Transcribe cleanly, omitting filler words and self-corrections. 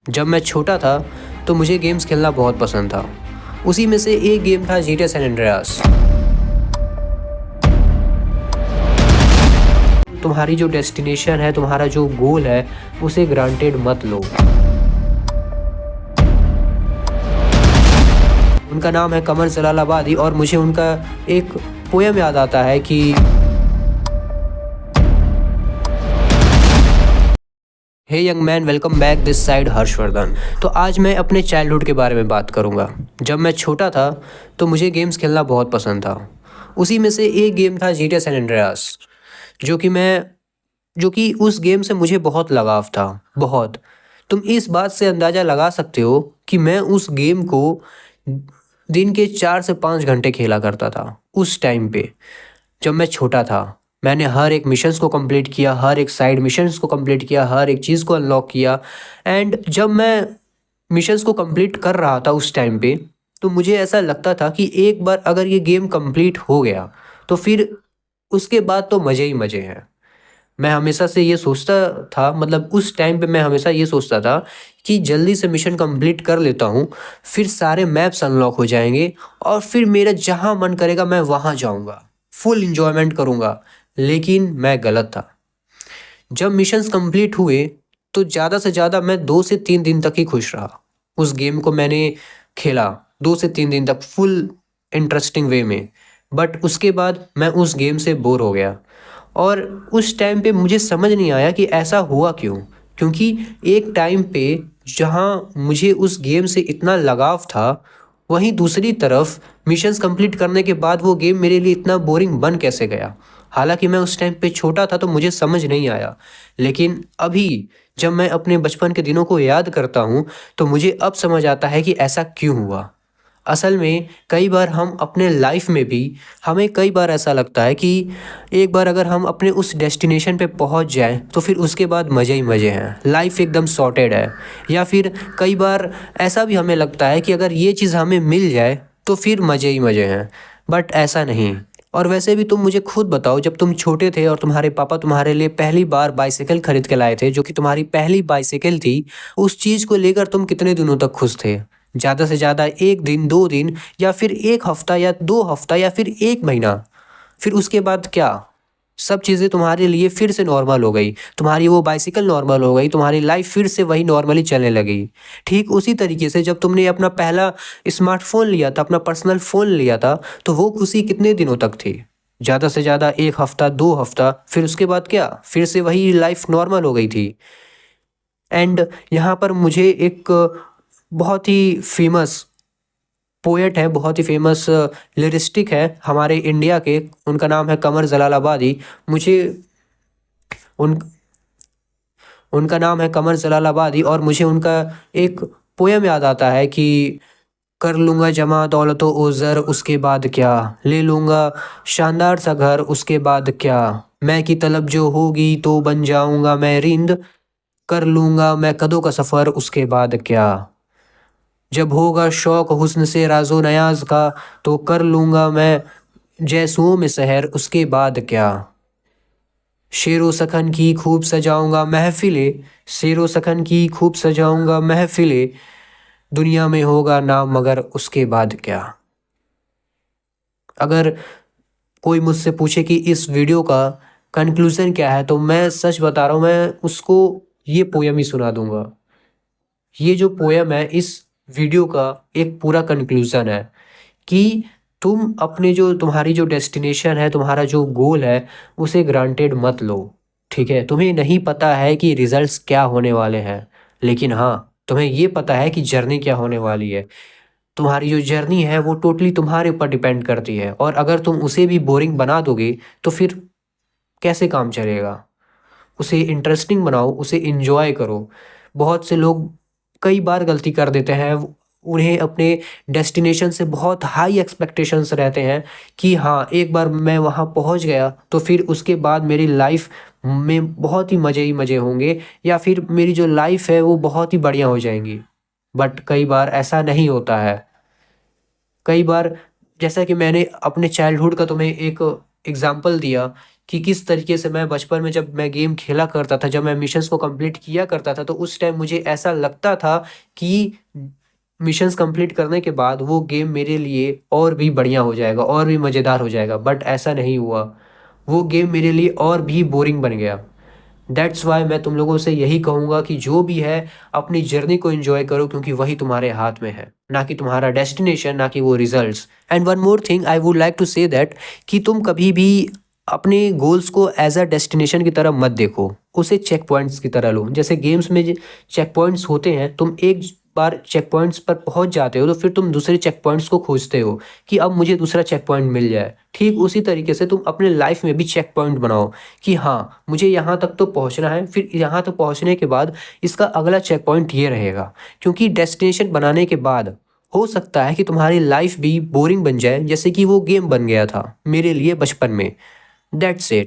जब मैं छोटा था तो मुझे गेम्स खेलना बहुत पसंद था। उसी में से एक गेम था GTA सैन एंड्रेयास। तुम्हारी जो डेस्टिनेशन है, तुम्हारा जो गोल है, उसे ग्रांटेड मत लो। उनका नाम है कमर जलालाबादी और मुझे उनका एक पोयम याद आता है कि hey young man, welcome back this side Harshvardhan. तो आज मैं अपने चाइल्डहुड के बारे में बात करूँगा। जब मैं छोटा था तो मुझे गेम्स खेलना बहुत पसंद था। उसी में से एक गेम था GTA सैन एंड्रेयास, जो कि उस गेम से मुझे बहुत लगाव था, बहुत। तुम इस बात से अंदाज़ा लगा सकते हो कि मैं उस गेम को दिन के 4 से 5 घंटे खेला करता था उस टाइम पे। जब मैं छोटा था मैंने हर एक मिशंस को कंप्लीट किया, हर एक साइड मिशंस को कंप्लीट किया, हर एक चीज़ को अनलॉक किया। एंड जब मैं मिशंस को कंप्लीट कर रहा था उस टाइम पे, तो मुझे ऐसा लगता था कि एक बार अगर ये गेम कंप्लीट हो गया तो फिर उसके बाद तो मज़े ही मज़े हैं। मैं हमेशा से ये सोचता था, मतलब उस टाइम पे मैं हमेशा ये सोचता था कि जल्दी से मिशन कंप्लीट कर लेता हूँ, फिर सारे मैप्स अनलॉक हो जाएंगे और फिर मेरा जहाँ मन करेगा मैं वहाँ जाऊँगा, फुल इंजॉयमेंट करूँगा। लेकिन मैं गलत था। जब मिशंस कंप्लीट हुए तो ज़्यादा से ज़्यादा मैं 2 से 3 दिन तक ही खुश रहा। उस गेम को मैंने खेला 2 से 3 दिन तक फुल इंटरेस्टिंग वे में, बट उसके बाद मैं उस गेम से बोर हो गया। और उस टाइम पे मुझे समझ नहीं आया कि ऐसा हुआ क्यों, क्योंकि एक टाइम पे जहाँ मुझे उस गेम से इतना लगाव था, वहीं दूसरी तरफ मिशंस कंप्लीट करने के बाद वो गेम मेरे लिए इतना बोरिंग बन कैसे गया। हालांकि मैं उस टाइम पे छोटा था तो मुझे समझ नहीं आया, लेकिन अभी जब मैं अपने बचपन के दिनों को याद करता हूँ तो मुझे अब समझ आता है कि ऐसा क्यों हुआ। असल में कई बार हम अपने लाइफ में भी, हमें कई बार ऐसा लगता है कि एक बार अगर हम अपने उस डेस्टिनेशन पे पहुंच जाएं तो फिर उसके बाद मज़े ही मज़े हैं, लाइफ एकदम सॉर्टेड है। या फिर कई बार ऐसा भी हमें लगता है कि अगर ये चीज़ हमें मिल जाए तो फिर मज़े ही मज़े हैं, बट ऐसा नहीं। और वैसे भी तुम मुझे खुद बताओ, जब तुम छोटे थे और तुम्हारे पापा तुम्हारे लिए पहली बार बाइसाइकिल खरीद के लाए थे, जो कि तुम्हारी पहली बाइसाइकिल थी, उस चीज़ को लेकर तुम कितने दिनों तक खुश थे? ज़्यादा से ज़्यादा 1 दिन, 2 दिन, या फिर 1 हफ्ता या 2 हफ्ता या फिर 1 महीना। फिर उसके बाद क्या? सब चीज़ें तुम्हारे लिए फिर से नॉर्मल हो गई, तुम्हारी वो बाइसाइकिल नॉर्मल हो गई, तुम्हारी लाइफ फिर से वही नॉर्मली चलने लगी। ठीक उसी तरीके से जब तुमने अपना पहला स्मार्टफोन लिया था, अपना पर्सनल फ़ोन लिया था, तो वो खुशी कितने दिनों तक थी? ज़्यादा से ज़्यादा 1 हफ्ता, 2 हफ्ता। फिर उसके बाद क्या? फिर से वही लाइफ नॉर्मल हो गई थी। एंड यहाँ पर मुझे एक बहुत ही फेमस पोएट है, बहुत ही फेमस लिरिस्टिक है हमारे इंडिया के, उनका नाम है कमर जलालाबादी। मुझे उन उनका नाम है कमर जलालाबादी और मुझे उनका एक पोयम याद आता है कि कर लूँगा जमा दौलतो ओ ज़र, उसके बाद क्या? ले लूँगा शानदार सा घर, उसके बाद क्या? मैं की तलब जो होगी तो बन जाऊँगा मैं रिंद, कर लूँगा मैं कदों का सफ़र, उसके बाद क्या? जब होगा शौक हुस्न से राज़ो नयाज़ का, तो कर लूँगा मैं जैसुओं में सहर, उसके बाद क्या? शेरो सखन की खूब सजाऊँगा महफ़िलें, शेरो सखन की खूब सजाऊँगा महफ़िलें, दुनिया में होगा नाम मगर उसके बाद क्या? अगर कोई मुझसे पूछे कि इस वीडियो का कंक्लूज़न क्या है, तो मैं सच बता रहा हूँ, मैं उसको ये पोयम ही सुना दूँगा। ये जो पोयम है इस वीडियो का एक पूरा कंक्लूज़न है कि तुम अपने जो तुम्हारी जो डेस्टिनेशन है, तुम्हारा जो गोल है, उसे ग्रांटेड मत लो। ठीक है? तुम्हें नहीं पता है कि रिज़ल्ट्स क्या होने वाले हैं, लेकिन हाँ, तुम्हें ये पता है कि जर्नी क्या होने वाली है। तुम्हारी जो जर्नी है वो टोटली तुम्हारे ऊपर डिपेंड करती है, और अगर तुम उसे भी बोरिंग बना दोगे तो फिर कैसे काम चलेगा? उसे इंटरेस्टिंग बनाओ, उसे एन्जॉय करो। बहुत से लोग कई बार गलती कर देते हैं, उन्हें अपने डेस्टिनेशन से बहुत हाई एक्सपेक्टेशंस रहते हैं कि हाँ, एक बार मैं वहाँ पहुँच गया तो फिर उसके बाद मेरी लाइफ में बहुत ही मज़े होंगे, या फिर मेरी जो लाइफ है वो बहुत ही बढ़िया हो जाएँगी। बट कई बार ऐसा नहीं होता है। कई बार, जैसा कि मैंने अपने चाइल्डहुड का तुम्हें एक एग्ज़ाम्पल दिया कि किस तरीके से मैं बचपन में जब मैं गेम खेला करता था, जब मैं मिशंस को कंप्लीट किया करता था, तो उस टाइम मुझे ऐसा लगता था कि मिशंस कंप्लीट करने के बाद वो गेम मेरे लिए और भी बढ़िया हो जाएगा, और भी मज़ेदार हो जाएगा, बट ऐसा नहीं हुआ। वो गेम मेरे लिए और भी बोरिंग बन गया। दैट्स वाई मैं तुम लोगों से यही कहूँगा कि जो भी है अपनी जर्नी को एंजॉय करो, क्योंकि वही तुम्हारे हाथ में है, ना कि तुम्हारा डेस्टिनेशन, ना कि वो results. And one more thing I would like to say that कि तुम कभी भी अपने गोल्स को एज अ डेस्टिनेशन की तरह मत देखो, उसे चेक पॉइंट्स की तरह लो। जैसे गेम्स में चेक पॉइंट्स होते हैं, तुम एक बार चेक पॉइंट्स पर पहुंच जाते हो तो फिर तुम दूसरे चेक पॉइंट्स को खोजते हो कि अब मुझे दूसरा चेक पॉइंट मिल जाए। ठीक उसी तरीके से तुम अपने लाइफ में भी चेक पॉइंट बनाओ कि हाँ, मुझे यहाँ तक तो पहुँचना है, फिर यहाँ तक पहुँचने के बाद इसका अगला चेक पॉइंट ये रहेगा। क्योंकि डेस्टिनेशन बनाने के बाद हो सकता है कि तुम्हारी लाइफ भी बोरिंग बन जाए, जैसे कि वो गेम बन गया था मेरे लिए बचपन में। That's it.